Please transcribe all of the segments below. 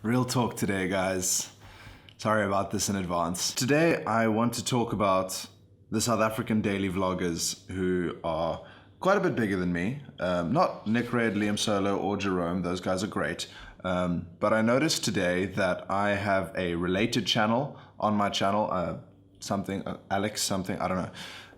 Real talk today, guys. Sorry about this in advance. Today, I want to talk about the South African daily vloggers who are quite a bit bigger than me. Not Nick Red, Liam Solo, or Jerome. Those guys are great. But I noticed today that I have a related channel on my channel, Alex something, I don't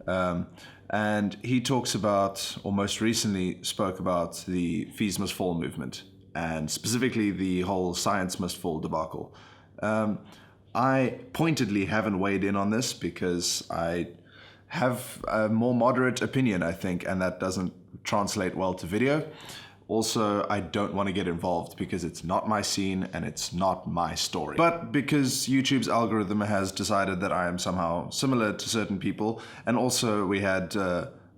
know. And he talks about, or most recently spoke about, the Fees Must Fall movement, and specifically the whole Science Must Fall debacle. I pointedly haven't weighed in on this because I have a more moderate opinion, I think, and that doesn't translate well to video. Also, I don't want to get involved because it's not my scene and it's not my story. But because YouTube's algorithm has decided that I am somehow similar to certain people, and also we had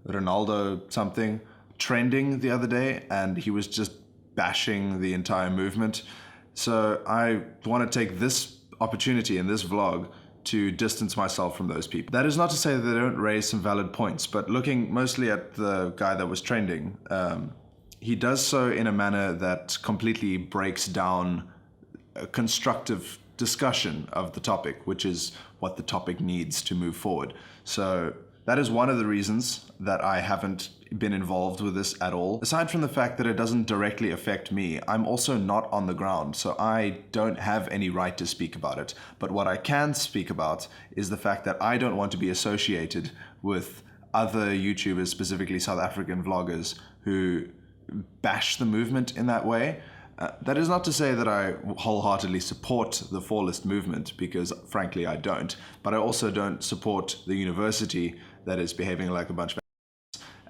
Ronaldo something trending the other day and he was just bashing the entire movement. So I want to take this opportunity in this vlog to distance myself from those people. That is not to say that they don't raise some valid points, but looking mostly at the guy that was trending, he does so in a manner that completely breaks down a constructive discussion of the topic, which is what the topic needs to move forward. So that is one of the reasons that I haven't been involved with this at all. Aside from the fact that it doesn't directly affect me, I'm also not on the ground, so I don't have any right to speak about it. But what I can speak about is the fact that I don't want to be associated with other YouTubers, specifically South African vloggers, who bash the movement in that way. That is not to say that I wholeheartedly support the fallist movement, because frankly I don't, but I also don't support the university that is behaving like a bunch of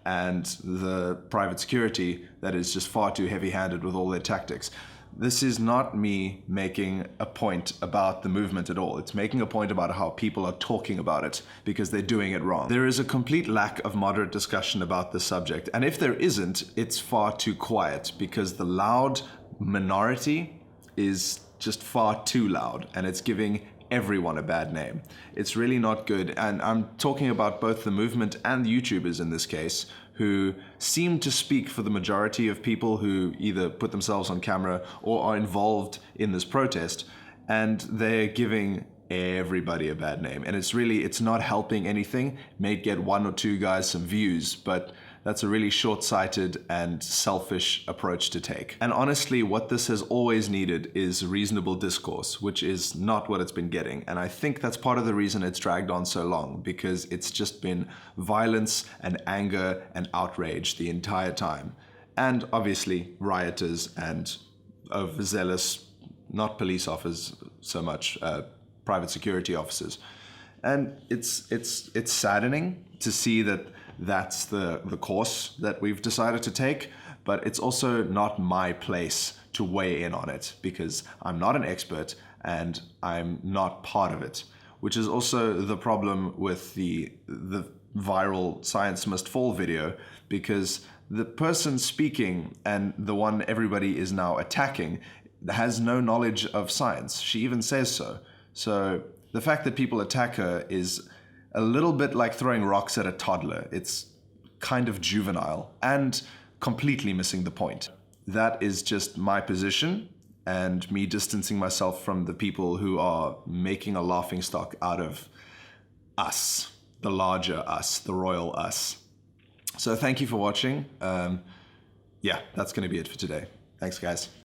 and the private security that is just far too heavy-handed with all their tactics. This is not me making a point about the movement at all. It's making a point about how people are talking about it because they're doing it wrong. There is a complete lack of moderate discussion about this subject, and if there isn't, it's far too quiet because the loud minority is just far too loud and it's giving everyone a bad name. It's really not good, and I'm talking about both the movement and the YouTubers in this case, who seem to speak for the majority of people who either put themselves on camera or are involved in this protest, and they're giving everybody a bad name. And it's not helping anything. It may get one or two guys some views, but that's a really short-sighted and selfish approach to take. And honestly, what this has always needed is reasonable discourse, which is not what it's been getting. And I think that's part of the reason it's dragged on so long, because it's just been violence and anger and outrage the entire time. And obviously rioters and overzealous, not police officers so much, private security officers. And it's saddening to see that that's the course that we've decided to take, but it's also not my place to weigh in on it because I'm not an expert and I'm not part of it, which is also the problem with the viral Science Must Fall video, because the person speaking and the one everybody is now attacking has no knowledge of science. She even says so. So the fact that people attack her is a little bit like throwing rocks at a toddler. It's kind of juvenile and completely missing the point. That is just my position and me distancing myself from the people who are making a laughingstock out of us, the larger us, the royal us. So thank you for watching. Yeah, that's going to be it for today. Thanks, guys.